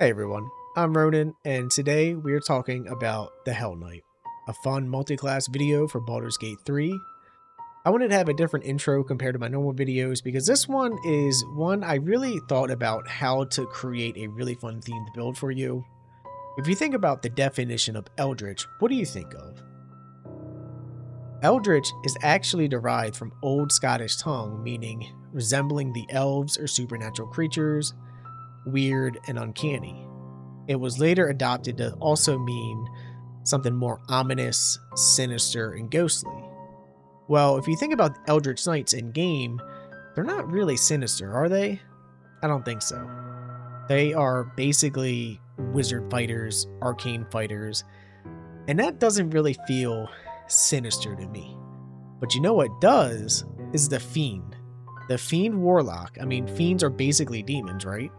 Hey everyone, I'm Ronin, and today we are talking about the Hell Knight, a fun multi-class video for Baldur's Gate 3. I wanted to have a different intro compared to my normal videos because this one is one I really thought about how to create a really fun themed build for you. If you think about the definition of Eldritch, what do you think of? Eldritch is actually derived from Old Scottish tongue, meaning resembling the elves or supernatural creatures, weird and uncanny. It was later adopted to also mean something more ominous, sinister, and ghostly. Well, if you think about Eldritch Knights in game, they're not really sinister, are they? I don't think so. They are basically wizard fighters, arcane fighters, and that doesn't really feel sinister to me. But you know what does is the Fiend. The Fiend Warlock. I mean, fiends are basically demons, right?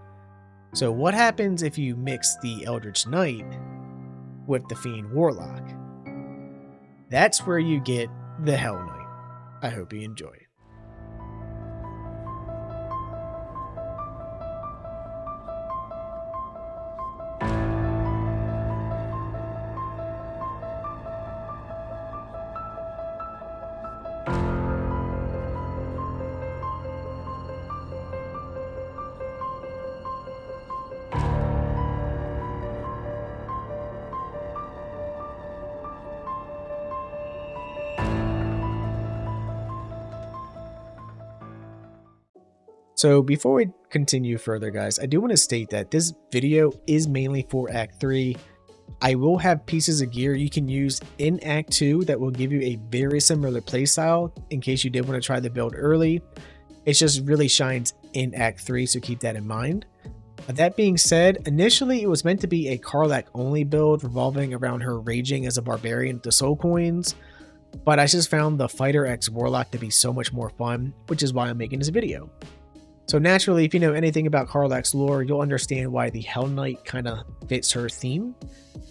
So what happens if you mix the Eldritch Knight with the Fiend Warlock? That's where you get the Hell Knight. I hope you enjoy. So before we continue further, guys, I do want to state that this video is mainly for Act 3. I will have pieces of gear you can use in Act 2 that will give you a very similar playstyle in case you did want to try the build early. It just really shines in Act 3, so keep that in mind. That being said, initially it was meant to be a Karlach only build revolving around her raging as a barbarian with the soul coins, but I just found the Fighter X Warlock to be so much more fun, which is why I'm making this video. So naturally, if you know anything about Karlach's lore, you'll understand why the Hell Knight kind of fits her theme.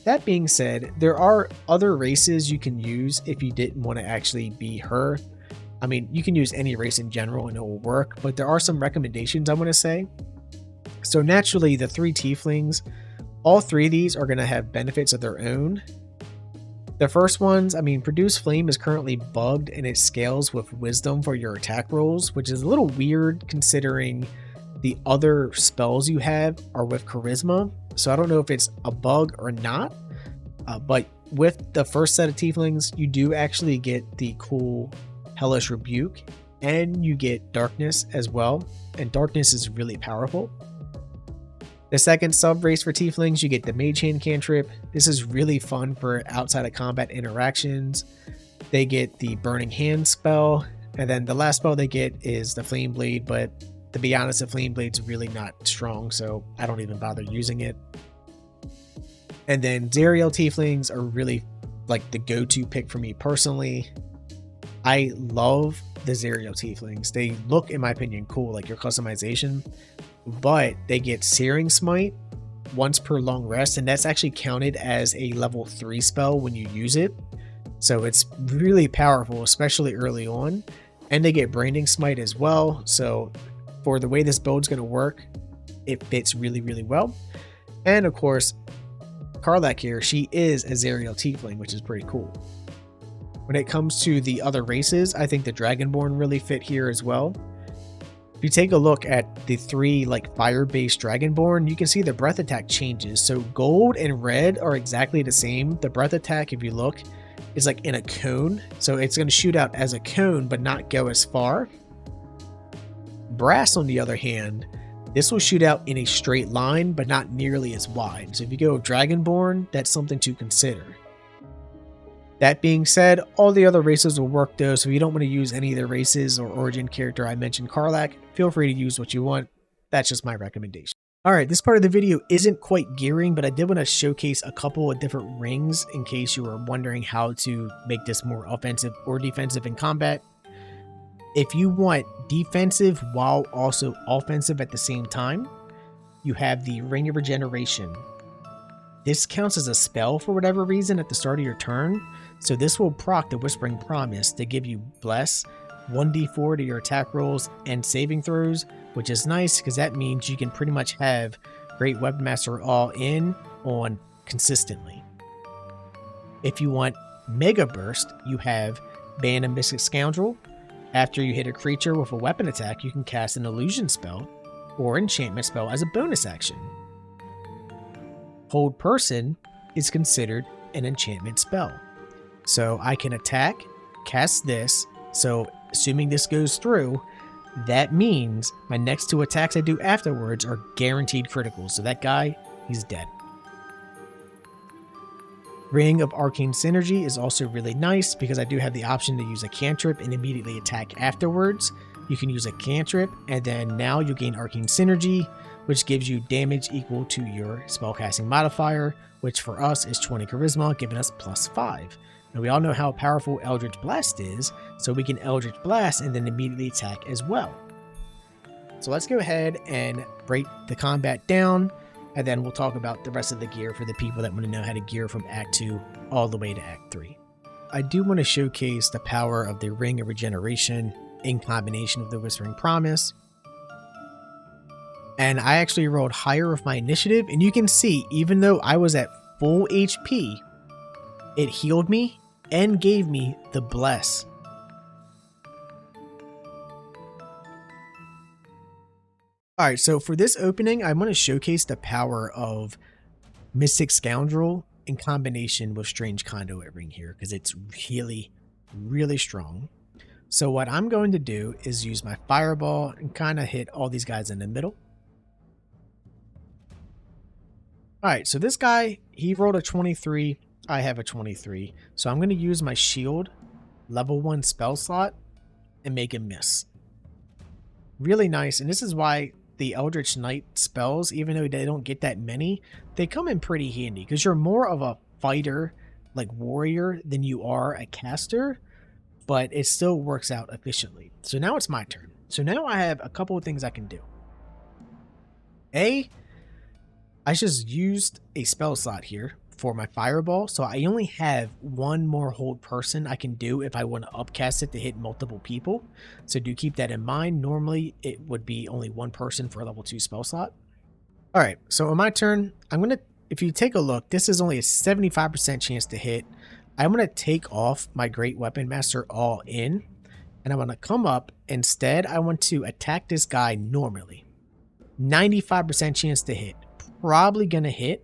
That being said, there are other races you can use if you didn't want to actually be her. I mean, you can use any race in general and it will work, but there are some recommendations I want to say. So naturally, the 3 tieflings, all 3 of these are going to have benefits of their own. The first ones, I mean, Produce Flame is currently bugged and it scales with Wisdom for your attack rolls, which is a little weird considering the other spells you have are with Charisma. So I don't know if it's a bug or not, but with the first set of tieflings, you do actually get the cool Hellish Rebuke and you get Darkness as well. And Darkness is really powerful. The second sub-race for tieflings, you get the Mage Hand cantrip. This is really fun for outside of combat interactions. They get the Burning Hand spell, and then the last spell they get is the Flame Blade, but to be honest, the Flame Blade's really not strong, so I don't even bother using it. And then Zariel tieflings are really like the go-to pick for me personally. I love the Zariel tieflings. They look, in my opinion, cool, like your customization. But they get Searing Smite once per long rest, and that's actually counted as a level 3 spell when you use it. So it's really powerful, especially early on. And they get Branding Smite as well. So for the way this build's going to work, it fits really, really well. And of course, Karlach here, she is a Zariel tiefling, which is pretty cool. When it comes to the other races, I think the Dragonborn really fit here as well. If you take a look at the 3 like fire-based Dragonborn, you can see the breath attack changes. So gold and red are exactly the same. The breath attack, if you look, is like in a cone. So it's going to shoot out as a cone, but not go as far. Brass, on the other hand, this will shoot out in a straight line, but not nearly as wide. So if you go Dragonborn, that's something to consider. That being said, all the other races will work though, so if you don't want to use any of the races or origin character I mentioned Karlach, feel free to use what you want. That's just my recommendation. Alright, this part of the video isn't quite gearing, but I did want to showcase a couple of different rings in case you were wondering how to make this more offensive or defensive in combat. If you want defensive while also offensive at the same time, you have the Ring of Regeneration. This counts as a spell for whatever reason at the start of your turn, so this will proc the Whispering Promise to give you Bless, 1d4 to your attack rolls and saving throws, which is nice because that means you can pretty much have Great Weapon Master all in on consistently. If you want Mega Burst, you have Ban a Mystic Scoundrel. After you hit a creature with a weapon attack, you can cast an illusion spell or enchantment spell as a bonus action. Hold Person is considered an enchantment spell. So I can attack, cast this, so assuming this goes through, that means my next 2 attacks I do afterwards are guaranteed criticals. So that guy, he's dead. Ring of Arcane Synergy is also really nice because I do have the option to use a cantrip and immediately attack afterwards. You can use a cantrip and then now you gain Arcane Synergy, which gives you damage equal to your spellcasting modifier, which for us is 20 charisma, giving us +5. Now we all know how powerful Eldritch Blast is, so we can Eldritch Blast and then immediately attack as well. So let's go ahead and break the combat down, and then we'll talk about the rest of the gear for the people that want to know how to gear from Act 2 all the way to Act 3. I do want to showcase the power of the Ring of Regeneration in combination with the Whispering Promise. And I actually rolled higher with my initiative, and you can see, even though I was at full HP, it healed me and gave me the Bless. Alright, so for this opening, I want to showcase the power of Mystic Scoundrel in combination with Strange Conduit Ring here, because it's really, really strong. So what I'm going to do is use my Fireball and kind of hit all these guys in the middle. Alright, so this guy, he rolled a 23. I have a 23. So I'm going to use my shield, level 1 spell slot, and make him miss. Really nice, and this is why the Eldritch Knight spells, even though they don't get that many, they come in pretty handy, because you're more of a fighter, like warrior, than you are a caster, but it still works out efficiently. So now it's my turn. So now I have a couple of things I can do. I just used a spell slot here for my Fireball, so I only have one more Hold Person I can do if I want to upcast it to hit multiple people. So do keep that in mind. Normally it would be only one person for a level 2 spell slot. Alright, so on my turn, if you take a look, this is only a 75% chance to hit. I'm going to take off my Great Weapon Master all in, and I want to come up. Instead, I want to attack this guy normally. 95% chance to hit. Probably going to hit.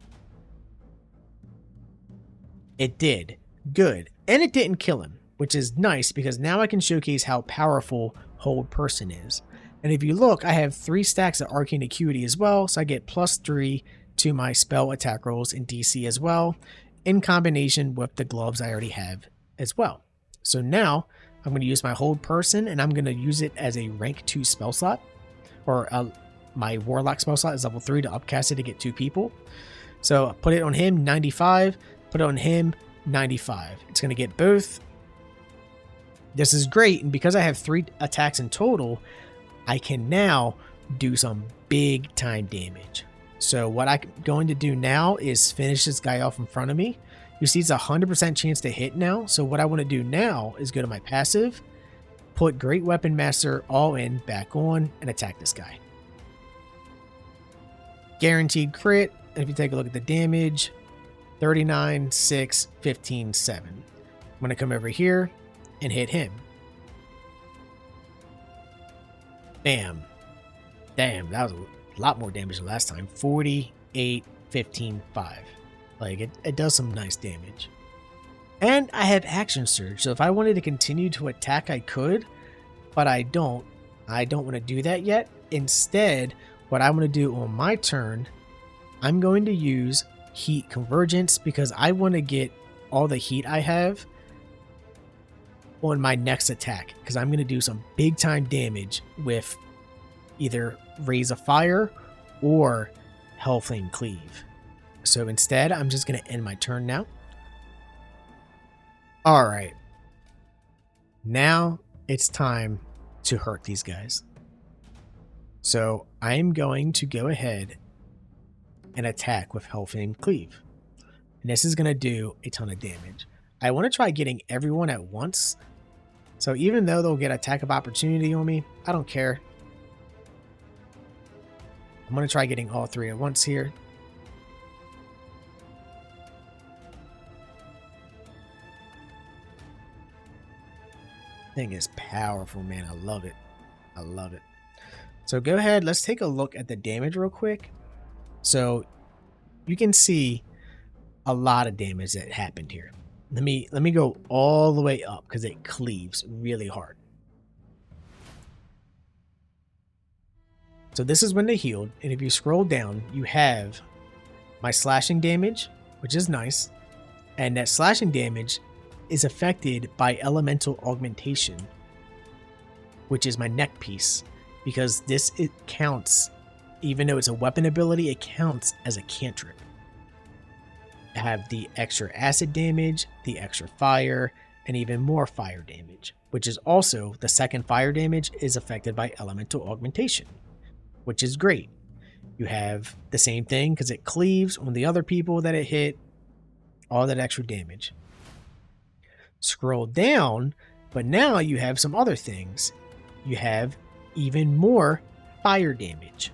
It did. Good. And it didn't kill him, which is nice because now I can showcase how powerful Hold Person is. And if you look, I have 3 stacks of Arcane Acuity as well, so I get +3 to my spell attack rolls in DC as well, in combination with the gloves I already have as well. So now I'm going to use my Hold Person, and I'm going to use it as a rank 2 spell slot, or my Warlock spell slot is level 3 to upcast it to get 2 people. So put it on him, 95. Put it on him, 95. It's going to get both. This is great, and because I have 3 attacks in total, I can now do some big time damage. So what I'm going to do now is finish this guy off in front of me. You see it's a 100% chance to hit now. So what I want to do now is go to my passive, put Great Weapon Master all in, back on, and attack this guy. Guaranteed crit. And if you take a look at the damage, 39, 6, 15, 7. I'm going to come over here and hit him. Bam. Damn, that was a lot more damage than last time. 48, 15, 5. Like, it does some nice damage. And I have Action Surge, so if I wanted to continue to attack, I could, but I don't. I don't want to do that yet. Instead, what I want to do on my turn, I'm going to use Heat Convergence because I want to get all the heat I have on my next attack, because I'm going to do some big time damage with either Raise of Fire or Hellflame Cleave. So instead, I'm just going to end my turn now. Alright. Now it's time to hurt these guys. So I'm going to go ahead and attack with Hellflame Cleave. And this is going to do a ton of damage. I want to try getting everyone at once. So even though they'll get attack of opportunity on me, I don't care. I'm going to try getting all three at once here. Thing is powerful, man. I love it. I love it. So go ahead. Let's take a look at the damage real quick. So you can see a lot of damage that happened here. Let me go all the way up because it cleaves really hard. So this is when they healed, and if you scroll down, you have my slashing damage, which is nice, and that slashing damage is affected by elemental augmentation, which is my neck piece, because it counts, even though it's a weapon ability, it counts as a cantrip. I have the extra acid damage, the extra fire, and even more fire damage, which is also the second fire damage is affected by elemental augmentation, which is great. You have the same thing because it cleaves on the other people that it hit, all that extra damage. Scroll down, but now you have some other things. You have even more fire damage.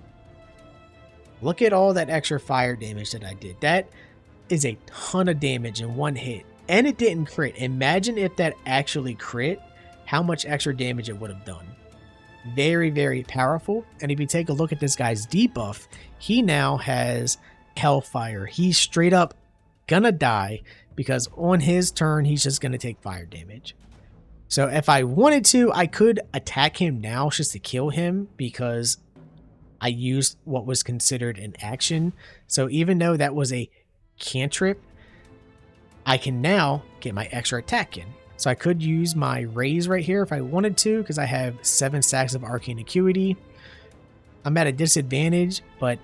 Look at all that extra fire damage that I did. That is a ton of damage in one hit, and it didn't crit. Imagine if that actually crit, how much extra damage it would have done. Very, very powerful. And if you take a look at this guy's debuff, he now has Hellfire. He's straight up gonna die because on his turn, he's just gonna take fire damage. So if I wanted to, I could attack him now just to kill him because I used what was considered an action. So even though that was a cantrip, I can now get my extra attack in. So I could use my raise right here if I wanted to, because I have 7 stacks of arcane acuity. I'm at a disadvantage, but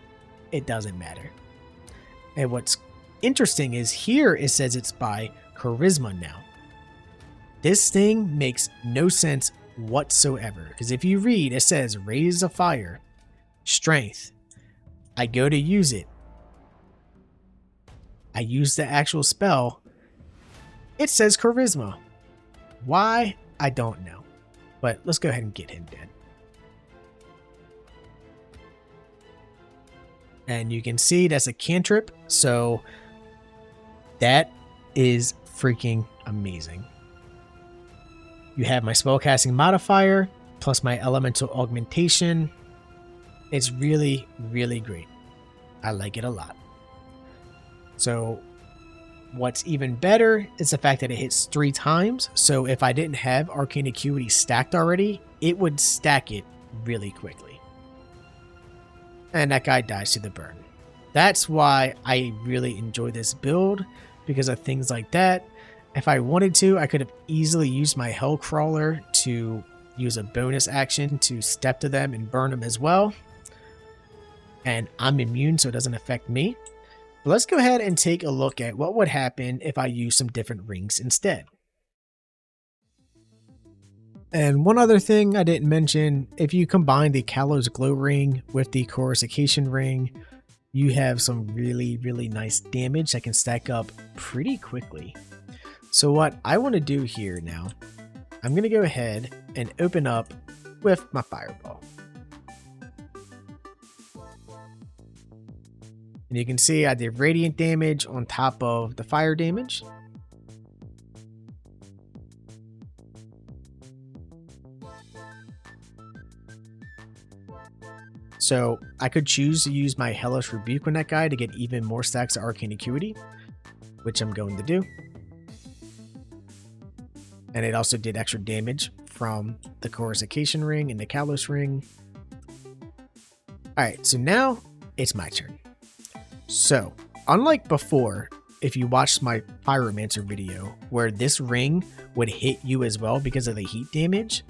it doesn't matter. And what's interesting is here it says it's by charisma now. This thing makes no sense whatsoever, because if you read, it says raise a fire, strength. I go to use it. I use the actual spell. It says charisma. Why? I don't know. But let's go ahead and get him dead. And you can see that's a cantrip. So that is freaking amazing. You have my spellcasting modifier plus my elemental augmentation. It's really, really great. I like it a lot. So what's even better is the fact that it hits 3 times. So if I didn't have Arcane Acuity stacked already, it would stack it really quickly. And that guy dies to the burn. That's why I really enjoy this build, because of things like that. If I wanted to, I could have easily used my Hellcrawler to use a bonus action to step to them and burn them as well. And I'm immune, so it doesn't affect me. But let's go ahead and take a look at what would happen if I use some different rings instead. And one other thing I didn't mention, if you combine the Kalos Glow Ring with the Coruscation Ring, you have some really, really nice damage that can stack up pretty quickly. So what I want to do here now, I'm going to go ahead and open up with my Fireball. And you can see I did radiant damage on top of the fire damage. So I could choose to use my Hellish Rebuke on that guy to get even more stacks of Arcane Acuity, which I'm going to do. And it also did extra damage from the Coruscation Ring and the Kalos Ring. Alright, so now it's my turn. So, unlike before, if you watched my Pyromancer video, where this ring would hit you as well because of the heat damage,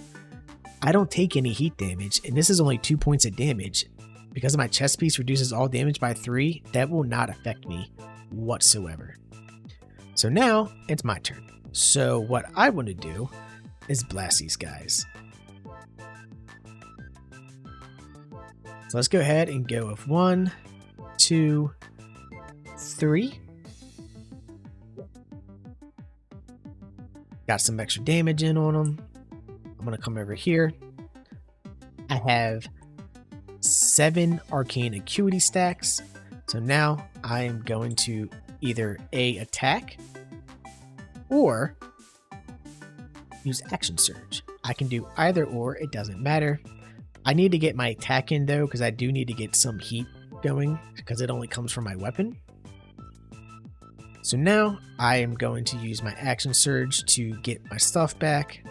I don't take any heat damage, and this is only 2 points of damage. Because my chest piece reduces all damage by 3, that will not affect me whatsoever. So now, it's my turn. So what I want to do is blast these guys. So let's go ahead and go with 1, 2, 3. Got some extra damage in on them. I'm going to come over here. I have 7 arcane acuity stacks. So now I am going to either A, attack, or use action surge. I can do either or, it doesn't matter. I need to get my attack in though, because I do need to get some heat going, because it only comes from my weapon. So now I am going to use my action surge to get my stuff back.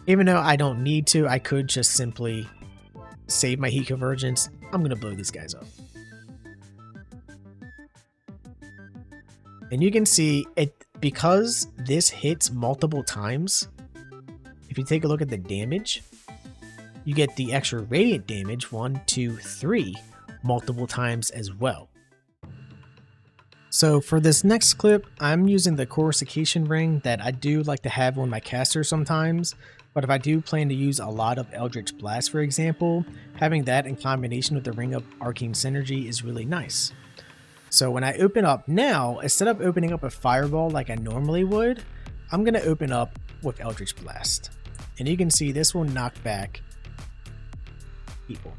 Even though I don't need to, I could just simply save my heat convergence. I'm going to blow these guys up. And you can see it, because this hits multiple times. If you take a look at the damage, you get the extra radiant damage 1, 2, 3 multiple times as well. So for this next clip, I'm using the coruscation ring that I do like to have on my caster sometimes, but if I do plan to use a lot of Eldritch Blast, for example, having that in combination with the Ring of Arcane Synergy is really nice. So when I open up now, instead of opening up a fireball like I normally would, I'm going to open up with Eldritch Blast. And you can see this will knock back people.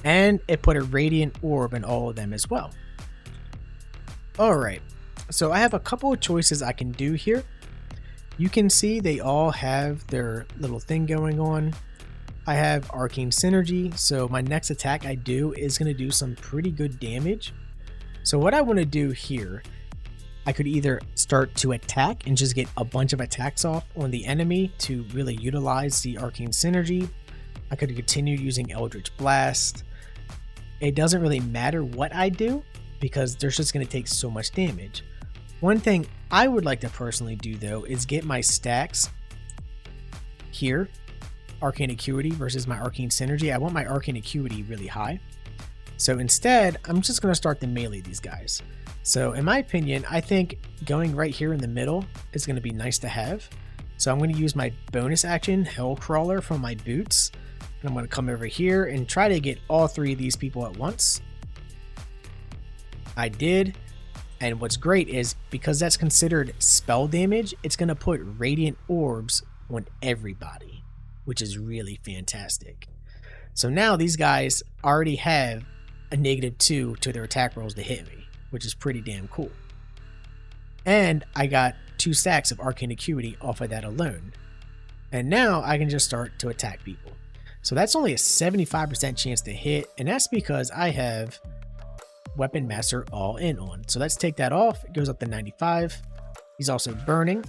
And it put a radiant orb in all of them as well. Alright, so I have a couple of choices I can do here. You can see they all have their little thing going on. I have Arcane Synergy, so my next attack I do is going to do some pretty good damage. So what I want to do here, I could either start to attack and just get a bunch of attacks off on the enemy to really utilize the Arcane Synergy. I could continue using Eldritch Blast. It doesn't really matter what I do because they're just going to take so much damage. One thing I would like to personally do though is get my stacks here, Arcane Acuity versus my Arcane Synergy. I want my Arcane Acuity really high. So instead, I'm just going to start to melee these guys. So in my opinion, I think going right here in the middle is going to be nice to have. So I'm going to use my bonus action, Hellcrawler, from my boots. And I'm going to come over here and try to get all 3 of these people at once. I did. And what's great is because that's considered spell damage, it's going to put radiant orbs on everybody, which is really fantastic. So now these guys already have a -2 to their attack rolls to hit me, which is pretty damn cool. And I got 2 stacks of Arcane Acuity off of that alone. And now I can just start to attack people. So that's only a 75% chance to hit, and that's because I have Weapon Master all in on. So let's take that off. It goes up to 95. He's also burning.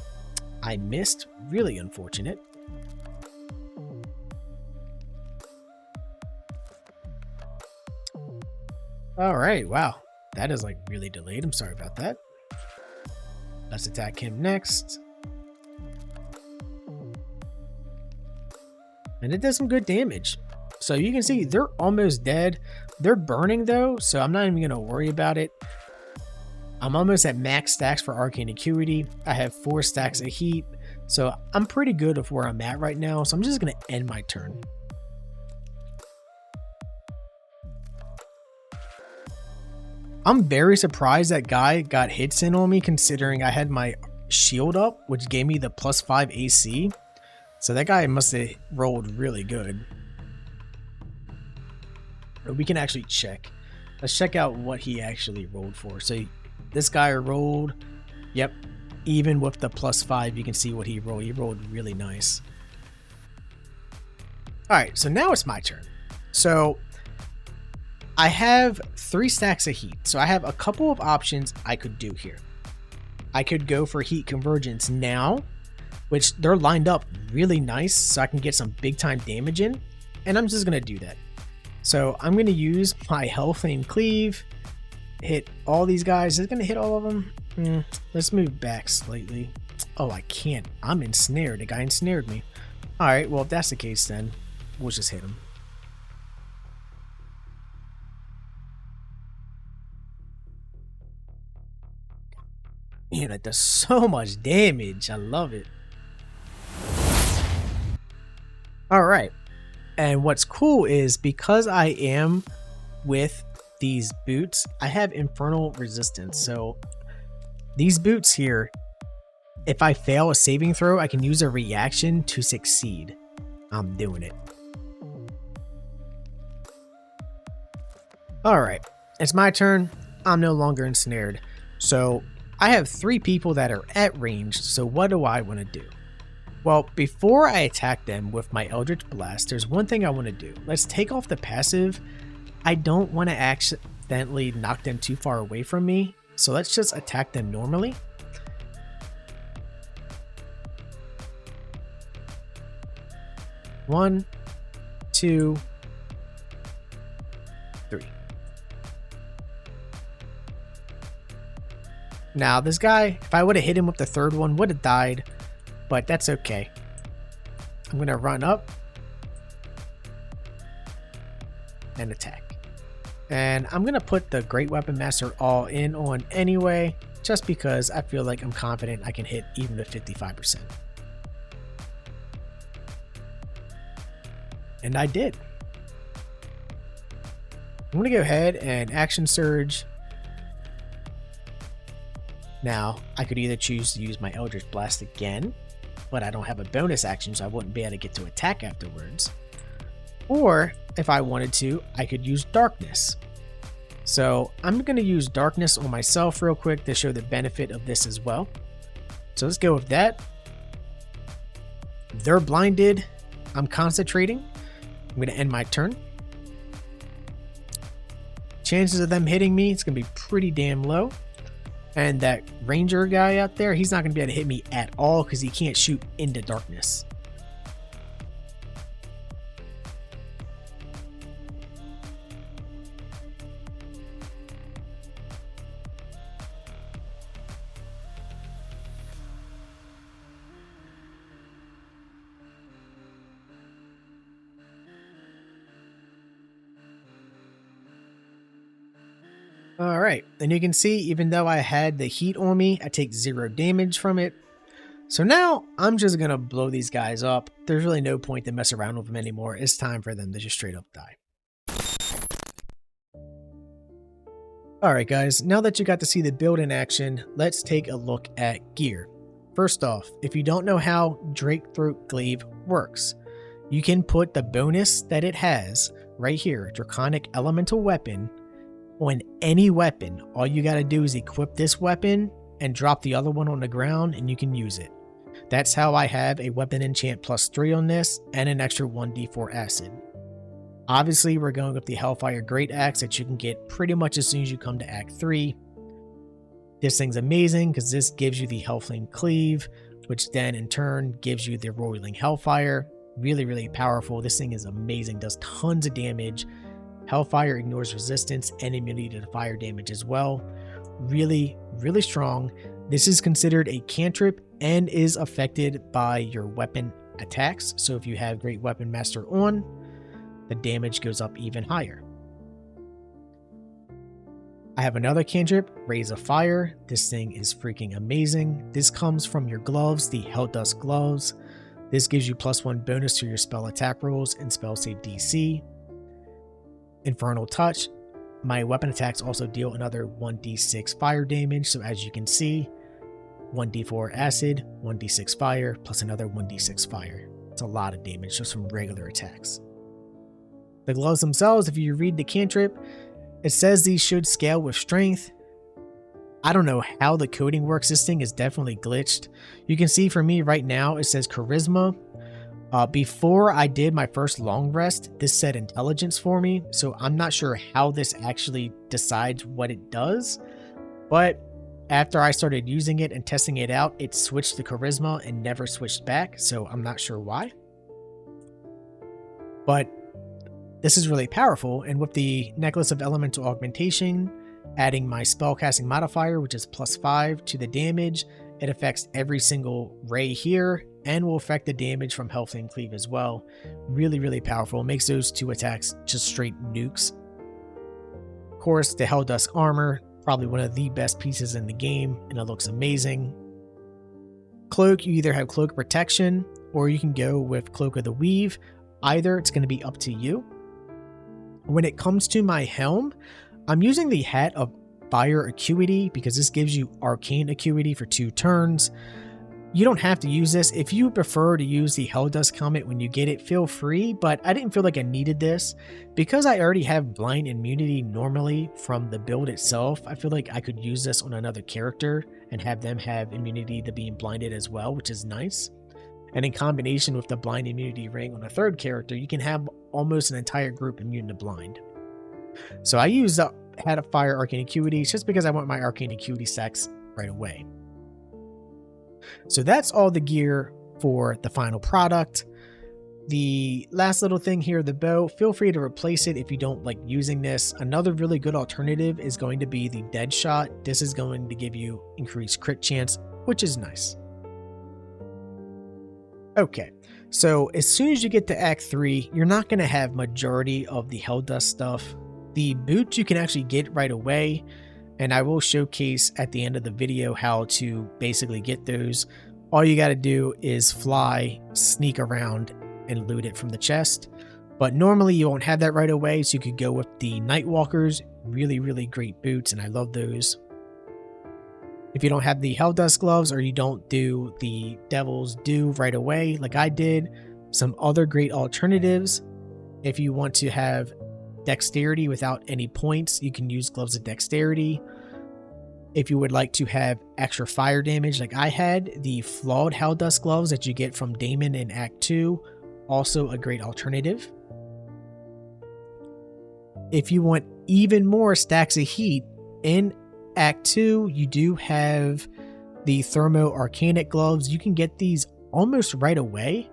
I missed. Really unfortunate. All right. Wow. That is like really delayed. I'm sorry about that. Let's attack him next. And it does some good damage. So you can see they're almost dead. They're burning though, so I'm not even going to worry about it. I'm almost at max stacks for Arcane Acuity. I have 4 stacks of heat, so I'm pretty good with where I'm at right now. So I'm just going to end my turn. I'm very surprised that guy got hits in on me considering I had my shield up, which gave me the +5 AC. So that guy must have rolled really good. We can actually check. Let's check out what he actually rolled for. So this guy rolled, yep, even with the +5, you can see what he rolled. He rolled really nice. All right, so now it's my turn. So I have 3 stacks of heat. So I have a couple of options I could do here. I could go for heat convergence now, which they're lined up really nice so I can get some big time damage in. And I'm just going to do that. So I'm going to use my Hellflame Cleave, hit all these guys. Is it going to hit all of them? Let's move back slightly. Oh, I can't. I'm ensnared. The guy ensnared me. All right, well, if that's the case, then we'll just hit him. Man, that does so much damage. I love it. All right. And what's cool is because I am with these boots, I have infernal resistance. So these boots here If I fail a saving throw, I can use a reaction to succeed. I'm doing it. Alright, it's my turn. I'm no longer ensnared. So I have 3 people that are at range, so what do I want to do? Well, before I attack them with my Eldritch Blast, there's one thing I want to do. Let's take off the passive. I don't want to accidentally knock them too far away from me, so let's just attack them normally. One, 2, 3. Now this guy, if I would have hit him with the 3rd one, would have died, but that's okay. I'm going to run up and attack. And I'm going to put the Great Weapon Master all in on anyway, just because I feel like I'm confident I can hit even the 55%. And I did. I'm going to go ahead and Action Surge. Now, I could either choose to use my Eldritch Blast again, but I don't have a bonus action, so I wouldn't be able to get to attack afterwards. Or, if I wanted to, I could use Darkness. So, I'm going to use Darkness on myself real quick to show the benefit of this as well. So, let's go with that. They're blinded. I'm concentrating. I'm going to end my turn. Chances of them hitting me, it's going to be pretty damn low. And that ranger guy out there, he's not going to be able to hit me at all because he can't shoot into darkness. Alright, and you can see even though I had the heat on me, I take 0 damage from it. So now I'm just going to blow these guys up. There's really no point to mess around with them anymore. It's time for them to just straight up die. Alright guys, now that you got to see the build in action, let's take a look at gear. First off, if you don't know how Drakethroat Glaive works, you can put the bonus that it has right here, Draconic Elemental Weapon, on any weapon. All you got to do is equip this weapon and drop the other one on the ground and you can use it. That's how I have a weapon enchant +3 on this and an extra 1d4 acid. Obviously we're going with the Hellfire Great Axe that you can get pretty much as soon as you come to Act 3. This thing's amazing because this gives you the Hellflame Cleave, which then in turn gives you the Roiling Hellfire. Really, really powerful. This thing is amazing, does tons of damage. Hellfire ignores resistance and immunity to fire damage as well. Really, really strong. This is considered a cantrip and is affected by your weapon attacks. So if you have Great Weapon Master on, the damage goes up even higher. I have another cantrip, Raise of Fire. This thing is freaking amazing. This comes from your gloves, the Hell Dusk gloves. This gives you +1 bonus to your spell attack rolls and spell save DC. Infernal Touch. My weapon attacks also deal another 1d6 fire damage, so as you can see, 1d4 acid, 1d6 fire, plus another 1d6 fire. It's a lot of damage just from regular attacks. The gloves themselves, if you read the cantrip, it says these should scale with strength. I don't know how the coding works. This thing is definitely glitched. You can see for me right now, it says charisma. Before I did my first long rest, this said intelligence for me, so I'm not sure how this actually decides what it does, but after I started using it and testing it out, it switched to charisma and never switched back, so I'm not sure why. But this is really powerful, and with the Necklace of Elemental Augmentation, adding my spellcasting modifier, which is +5 to the damage, it affects every single ray here, and will affect the damage from Hellflame Cleave as well. Really, really powerful. It makes those 2 attacks just straight nukes. Of course, the Hell Dusk armor, probably one of the best pieces in the game, and it looks amazing. Cloak, you either have Cloak Protection, or you can go with Cloak of the Weave. Either, it's going to be up to you. When it comes to my helm, I'm using the Hat of Fire Acuity because this gives you Arcane Acuity for 2 turns. You don't have to use this. If you prefer to use the Hell Dust Comet when you get it, feel free, but I didn't feel like I needed this. Because I already have blind immunity normally from the build itself, I feel like I could use this on another character and have them have immunity to being blinded as well, which is nice. And in combination with the blind immunity ring on a third character, you can have almost an entire group immune to blind. So I used had a fire arcane acuity just because I want my arcane acuity stacks right away. So that's all the gear for the final product. The last little thing here, the bow, feel free to replace it if you don't like using this. Another really good alternative is going to be the dead shot. This is going to give you increased crit chance, which is nice. Okay, so as soon as you get to Act 3, you're not going to have majority of the Hell Dust stuff. The boots you can actually get right away, and I will showcase at the end of the video how to basically get those. All you got to do is fly, sneak around, and loot it from the chest. But normally you won't have that right away, so you could go with the Nightwalkers. Really, really great boots, and I love those. If you don't have the Hell Dust gloves or you don't do the Devil's Due right away like I did, some other great alternatives. If you want to have dexterity without any points, you can use gloves of dexterity. If you would like to have extra fire damage like I had, the flawed Hell Dust gloves that you get from Damon in Act 2, also a great alternative. If you want even more stacks of heat, in Act 2 you do have the Thermo Arcanic gloves. You can get these almost right away.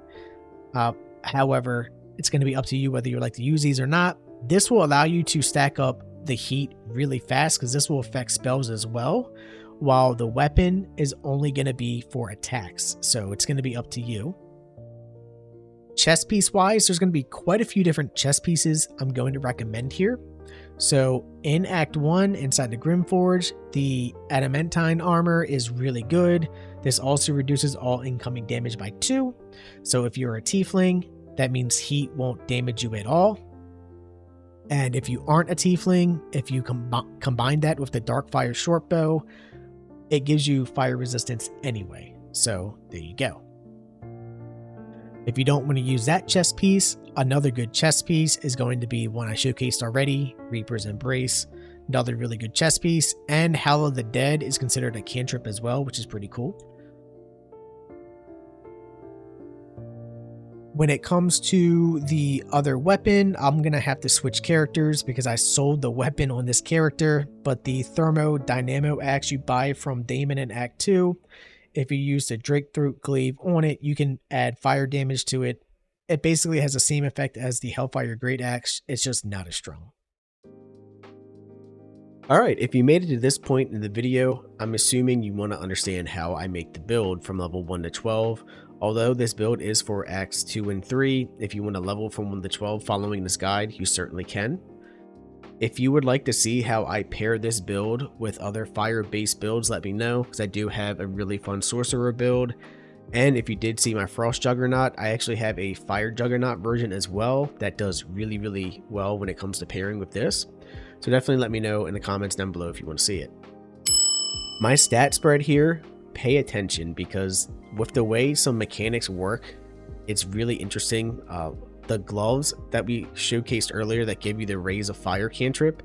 However, it's going to be up to you whether you like to use these or not. This will allow you to stack up the heat really fast because this will affect spells as well, while the weapon is only going to be for attacks, so it's going to be up to you. Chest piece wise, there's going to be quite a few different chest pieces I'm going to recommend here. So in Act 1, inside the Grimforge, the Adamantine armor is really good. This also reduces all incoming damage by 2. So if you're a tiefling, that means heat won't damage you at all. And if you aren't a tiefling, if you combine that with the Darkfire shortbow, it gives you fire resistance anyway. So there you go. If you don't want to use that chest piece, another good chest piece is going to be one I showcased already, Reaper's Embrace. Another really good chest piece, and Howl of the Dead is considered a cantrip as well, which is pretty cool. When it comes to the other weapon, I'm going to have to switch characters because I sold the weapon on this character, but the Thermodynamo axe you buy from Damon in Act 2, if you use the Drakethroat Glaive on it, you can add fire damage to it. It basically has the same effect as the Hellfire Great Axe, it's just not as strong. Alright, if you made it to this point in the video, I'm assuming you want to understand how I make the build from level 1 to 12. Although this build is for Acts 2 and 3, if you want to level from 1 to 12 following this guide, you certainly can. If you would like to see how I pair this build with other fire-based builds, let me know, because I do have a really fun sorcerer build. And if you did see my Frost Juggernaut, I actually have a Fire Juggernaut version as well that does really, really well when it comes to pairing with this. So definitely let me know in the comments down below if you want to see it. My stat spread here, pay attention, because with the way some mechanics work, it's really interesting. The gloves that we showcased earlier that give you the Rays of Fire cantrip,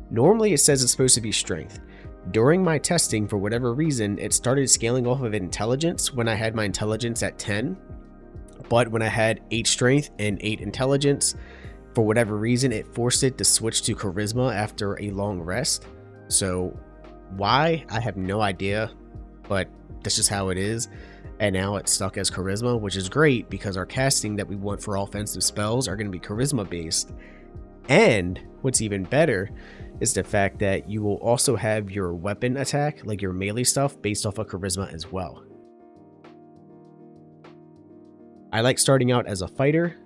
normally it says it's supposed to be strength. During my testing, for whatever reason, it started scaling off of intelligence when I had my intelligence at 10. But when I had 8 strength and 8 intelligence, for whatever reason, it forced it to switch to charisma after a long rest. So why? I have no idea, but that's just how it is. And now it's stuck as charisma, which is great because our casting that we want for offensive spells are going to be charisma based. And what's even better is the fact that you will also have your weapon attack, like your melee stuff, based off of charisma as well. I like starting out as a fighter.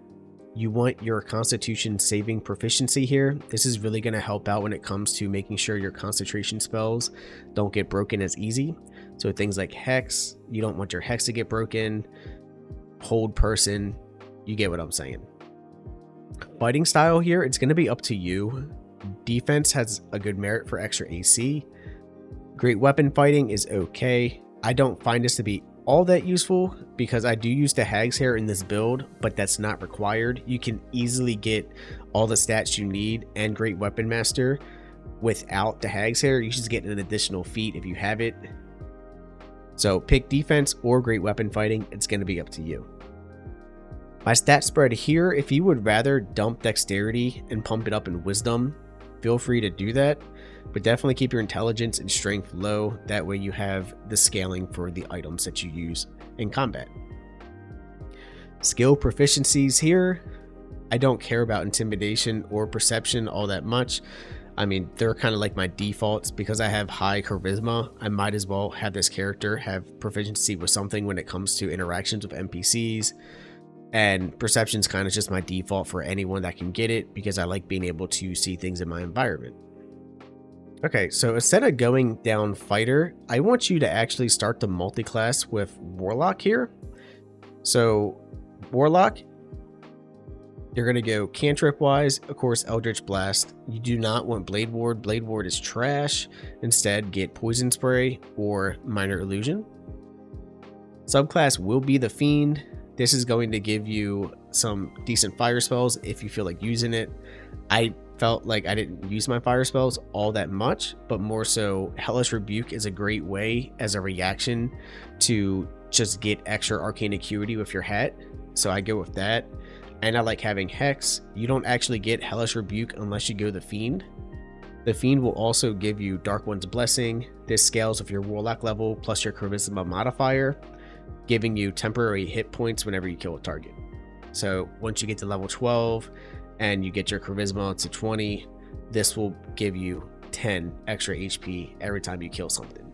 You want your constitution saving proficiency here. This is really going to help out when it comes to making sure your concentration spells don't get broken as easy. So things like Hex, you don't want your Hex to get broken. Hold person, you get what I'm saying. Fighting style here, it's going to be up to you. Defense has a good merit for extra AC. Great weapon fighting is okay. I don't find this to be all that useful because I do use the Hag's Hair in this build, but that's not required. You can easily get all the stats you need and Great Weapon Master without the Hag's Hair. You just get an additional feat if you have it. So pick defense or great weapon fighting. It's going to be up to you. My stat spread here, if you would rather dump dexterity and pump it up in wisdom, feel free to do that. But definitely keep your intelligence and strength low. That way you have the scaling for the items that you use in combat. Skill proficiencies here. I don't care about intimidation or perception all that much. I mean, they're kind of like my defaults because I have high charisma. I might as well have this character have proficiency with something when it comes to interactions with NPCs. And perception's kind of just my default for anyone that can get it because I like being able to see things in my environment. Okay, so instead of going down fighter, I want you to actually start the multi-class with Warlock here. So Warlock, you're going to go cantrip wise, of course, Eldritch Blast. You do not want Blade Ward. Blade Ward is trash. Instead, get Poison Spray or Minor Illusion. Subclass will be the Fiend. This is going to give you some decent fire spells if you feel like using it. I felt like I didn't use my fire spells all that much, but more so Hellish Rebuke is a great way as a reaction to just get extra arcane acuity with your hat. So I go with that. And I like having Hex. You don't actually get Hellish Rebuke unless you go the Fiend. The Fiend will also give you Dark One's Blessing. This scales with your Warlock level plus your Charisma modifier, giving you temporary hit points whenever you kill a target. So once you get to level 12 and you get your Charisma to 20, this will give you 10 extra HP every time you kill something.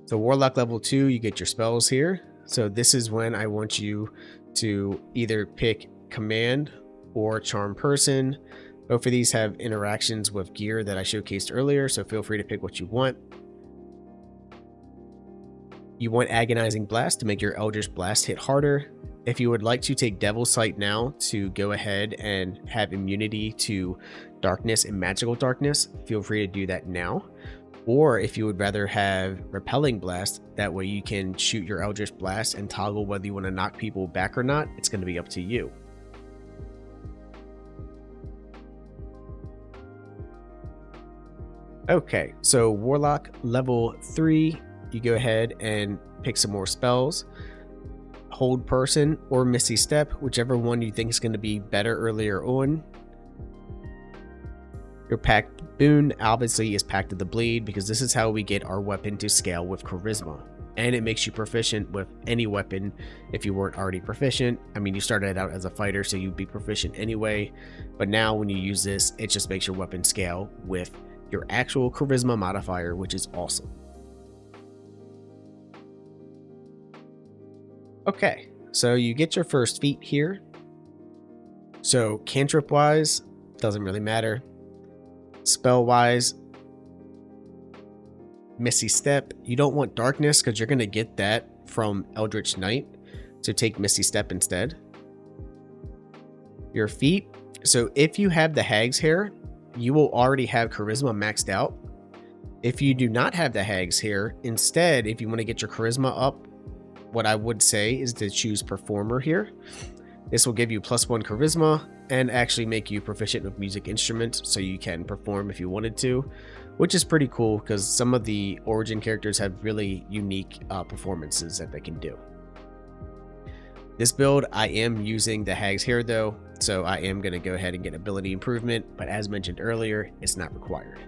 So Warlock level 2, you get your spells here. So this is when I want you to either pick Command or Charm Person. Both of these have interactions with gear that I showcased earlier, so feel free to pick what you want. You want Agonizing Blast to make your Eldritch Blast hit harder. If you would like to take Devil's Sight now to go ahead and have immunity to darkness and magical darkness, feel free to do that now. Or if you would rather have Repelling Blast, that way you can shoot your Eldritch Blast and toggle whether you want to knock people back or not. It's going to be up to you. Okay, so Warlock level 3, you go ahead and pick some more spells. Hold Person or Misty Step, whichever one you think is going to be better earlier on. Your Pact Boon obviously is Pact of the Blade because this is how we get our weapon to scale with Charisma. And it makes you proficient with any weapon if you weren't already proficient. I mean, you started out as a fighter, so you'd be proficient anyway. But now when you use this, it just makes your weapon scale with your actual Charisma modifier, which is awesome. Okay, so you get your first feat here. So cantrip wise, doesn't really matter. Spell wise, Misty Step. You don't want Darkness because you're going to get that from Eldritch Knight, so take Misty Step instead. Your feat. So if you have the Hag's Hair, you will already have Charisma maxed out. If you do not have the Hag's Hair, instead, if you want to get your Charisma up, what I would say is to choose Performer here. This will give you +1 Charisma and actually make you proficient with music instruments so you can perform if you wanted to, which is pretty cool because some of the origin characters have really unique performances that they can do. This build, I am using the Hag's Hair though, so I am going to go ahead and get ability improvement, but as mentioned earlier, it's not required.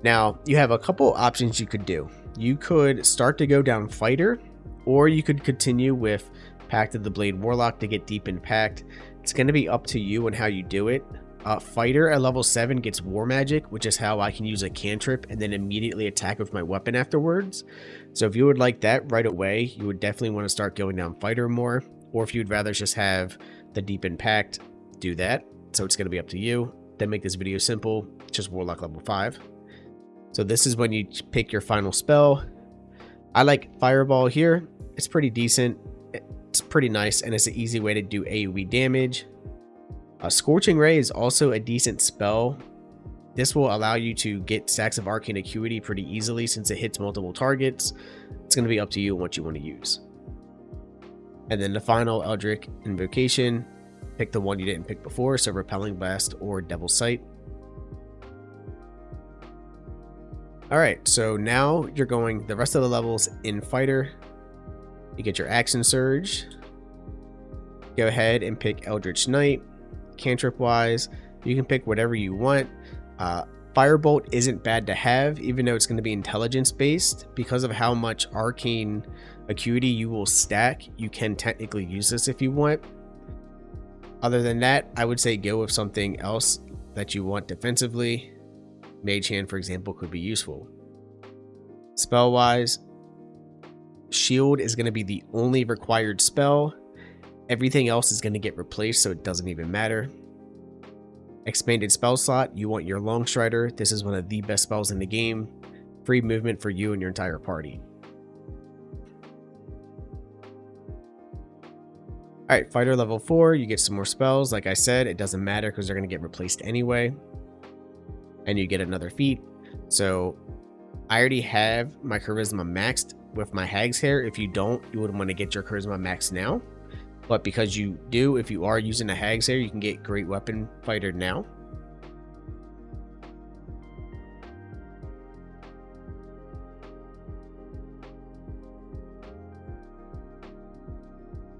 Now, you have a couple options you could do. You could start to go down Fighter, or you could continue with Pact of the Blade Warlock to get deep in Pact. It's going to be up to you and how you do it. Fighter at level 7 gets War Magic, which is how I can use a cantrip and then immediately attack with my weapon afterwards. So if you would like that right away, you would definitely want to start going down Fighter more. Or if you'd rather just have the deep in Pact, do that. So it's going to be up to you. Then make this video simple, just Warlock level 5. So this is when you pick your final spell. I like Fireball here. It's pretty decent. It's pretty nice, and it's an easy way to do AoE damage. Scorching Ray is also a decent spell, This will allow you to get stacks of Arcane Acuity pretty easily since it hits multiple targets. It's going to be up to you what you want to use. And then the final Eldritch Invocation, pick the one you didn't pick before, so Repelling Blast or Devil's Sight. Alright, so now you're going the rest of the levels in Fighter. You get your Action Surge. Go ahead and pick Eldritch Knight. Cantrip wise, you can pick whatever you want. Firebolt isn't bad to have, even though it's going to be intelligence based. Because of how much Arcane Acuity you will stack, you can technically use this if you want. Other than that, I would say go with something else that you want defensively. Mage Hand, for example, could be useful. Spell wise, Shield is going to be the only required spell. Everything else is going to get replaced, so it doesn't even matter. Expanded spell slot, you want your Longstrider. This is one of the best spells in the game. Free movement for you and your entire party. Alright, Fighter level 4, you get some more spells. Like I said, it doesn't matter because they're going to get replaced anyway. And you get another feat. So I already have my Charisma maxed with my Hag's Hair. If you don't, you would want to get your Charisma maxed now. But because you do, if you are using a Hag's Hair, you can get Great Weapon Fighter now.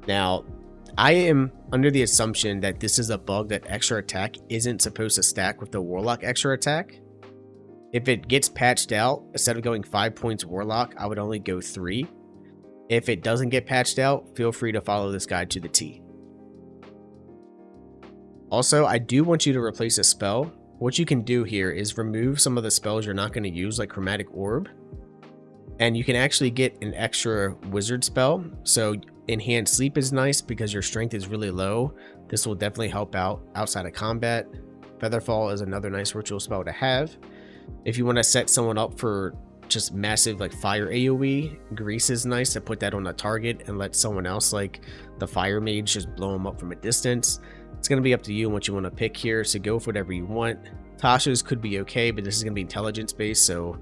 Now, I am under the assumption that this is a bug that extra attack isn't supposed to stack with the Warlock extra attack. If it gets patched out, instead of going 5 points Warlock, I would only go 3. If it doesn't get patched out, feel free to follow this guide to the T. Also, I do want you to replace a spell. What you can do here is remove some of the spells you're not going to use, like Chromatic Orb. And you can actually get an extra wizard spell. So Enhanced Sleep is nice because your strength is really low. This will definitely help out outside of combat. Featherfall is another nice ritual spell to have. If you want to set someone up for just massive like fire AoE, Grease is nice to put that on a target and let someone else like the Fire Mage just blow them up from a distance. It's going to be up to you and what you want to pick here, so go for whatever you want. Tasha's could be okay, but this is going to be intelligence based, so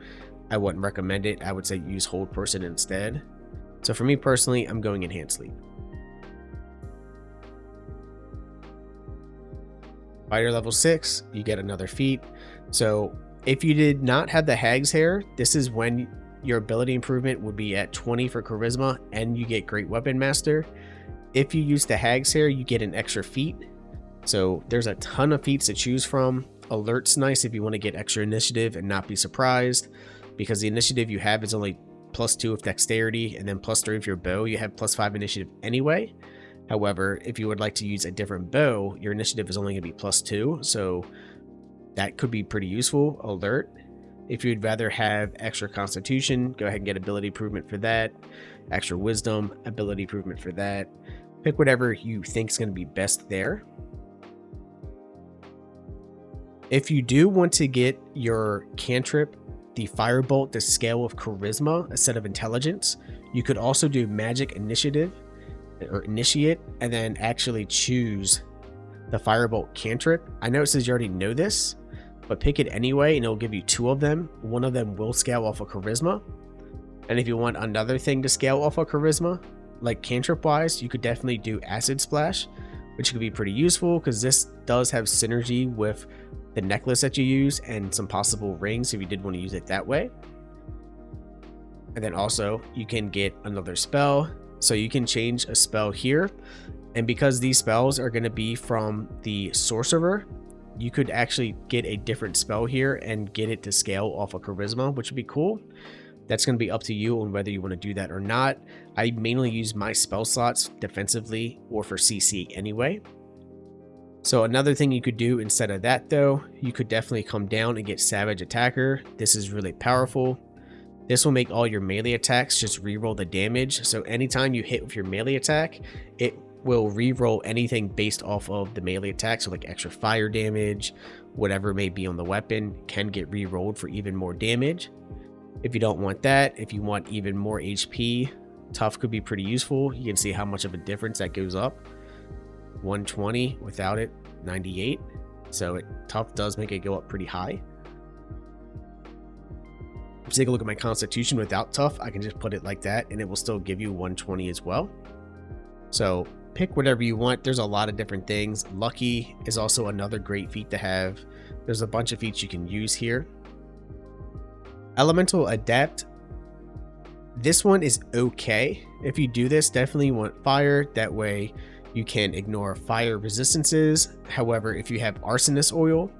I wouldn't recommend it. I would say use Hold Person instead. So for me personally, I'm going Enhanced Sleep. Fighter level 6, you get another feat. So if you did not have the Hag's Hair, this is when your ability improvement would be at 20 for Charisma and you get Great Weapon Master. If you use the Hag's Hair, you get an extra feat. So there's a ton of feats to choose from. Alert's nice if you want to get extra initiative and not be surprised, because the initiative you have is only +2 with dexterity and then +3 with your bow. You have +5 initiative anyway. However, if you would like to use a different bow, your initiative is only going to be +2, so that could be pretty useful. Alert. If you'd rather have extra constitution, go ahead and get ability improvement for that. Extra wisdom, ability improvement for that. Pick whatever you think is going to be best there. If you do want to get your cantrip, the Firebolt, to scale with Charisma instead of Intelligence, you could also do Magic Initiative or Initiate and then actually choose the Firebolt cantrip. I know it says you already know this, but pick it anyway and it'll give you 2 of them. One of them will scale off of Charisma. And if you want another thing to scale off of Charisma, like cantrip wise, you could definitely do Acid Splash, which could be pretty useful because this does have synergy with the necklace that you use and some possible rings if you did want to use it that way. And then also you can get another spell, so you can change a spell here, and because these spells are going to be from the sorcerer, you could actually get a different spell here and get it to scale off of Charisma, which would be cool. That's going to be up to you on whether you want to do that or not. I mainly use my spell slots defensively or for CC anyway. So another thing you could do instead of that though, you could definitely come down and get Savage Attacker. This is really powerful. This will make all your melee attacks just reroll the damage. So anytime you hit with your melee attack, it will reroll anything based off of the melee attack. So like extra fire damage, whatever may be on the weapon can get rerolled for even more damage. If you don't want that, if you want even more HP, Tough could be pretty useful. You can see how much of a difference that goes up. 120 without it, 98. So Tough does make it go up pretty high. If you take a look at my constitution without tough, I can just put it like that and it will still give you 120 as well. So pick whatever you want. There's a lot of different things. Lucky is also another great feat to have. There's a bunch of feats you can use here. Elemental Adept. This one is okay. If you do this, definitely want fire. That way you can ignore fire resistances. However, if you have arsonist oil,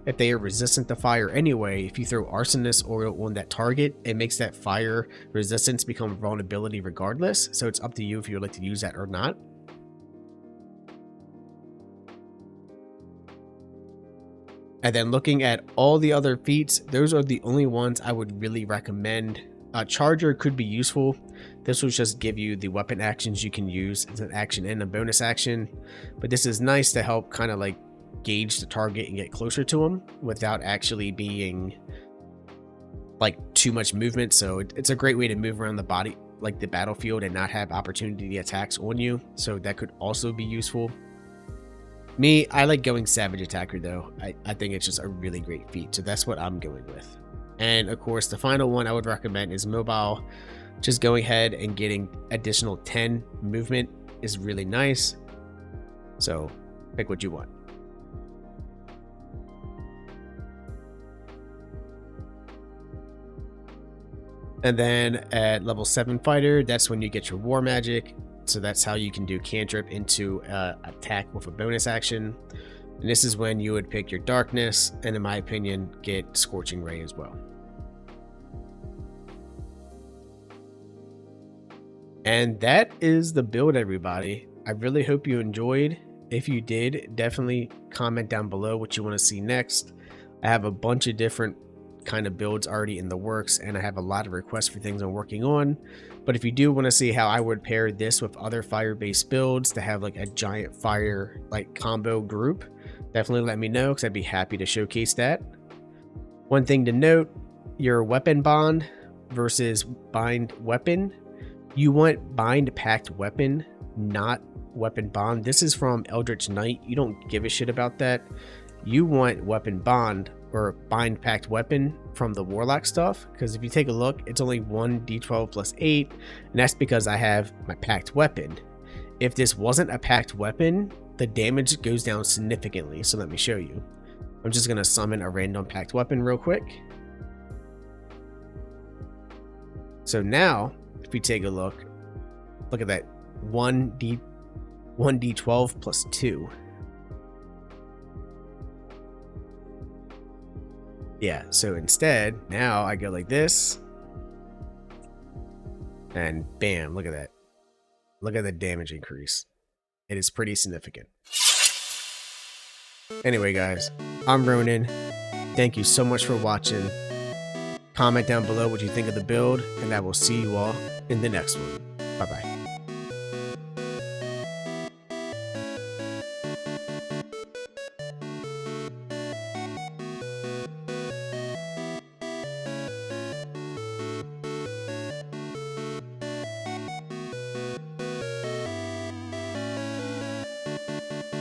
if they are resistant to fire anyway, if you throw arsonist oil on that target, it makes that fire resistance become vulnerability regardless. So it's up to you if you would like to use that or not. And then looking at all the other feats, those are the only ones I would really recommend. Charger could be useful. This will just give you the weapon actions you can use. It's an action and a bonus action, but this is nice to help kind of like gauge the target and get closer to them without actually being like too much movement. So it's a great way to move around the body, like the battlefield, and not have opportunity attacks on you. So that could also be useful. Me, I like going Savage Attacker though. I think it's just a really great feat. So that's what I'm going with. And of course, the final one I would recommend is Mobile. Just going ahead and getting additional 10 movement is really nice. So pick what you want. And then at level 7 fighter, that's when you get your war magic. So that's how you can do cantrip into attack with a bonus action. And this is when you would pick your darkness, and in my opinion, get Scorching Ray as well. And that is the build, everybody. I really hope you enjoyed. If you did, definitely comment down below what you want to see next. I have a bunch of different kind of builds already in the works, and I have a lot of requests for things I'm working on. But if you do want to see how I would pair this with other fire-based builds to have like a giant fire like combo group, definitely let me know, because I'd be happy to showcase that. One thing to note, your weapon bond versus bind weapon. You want bind pact weapon, not weapon bond. This is from Eldritch Knight. You don't give a shit about that. You want weapon bond or bind pact weapon from the Warlock stuff, because if you take a look, it's only 1d12 plus 8, and that's because I have my pact weapon. If this wasn't a pact weapon, the damage goes down significantly. So let me show you. I'm just gonna summon a random pact weapon real quick. So now if you take a look at that 1d12 plus 2. Yeah, so instead, now I go like this, and bam, look at that. Look at the damage increase. It is pretty significant. Anyway, guys, I'm Ronin. Thank you so much for watching. Comment down below what you think of the build, and I will see you all in the next one. Bye-bye.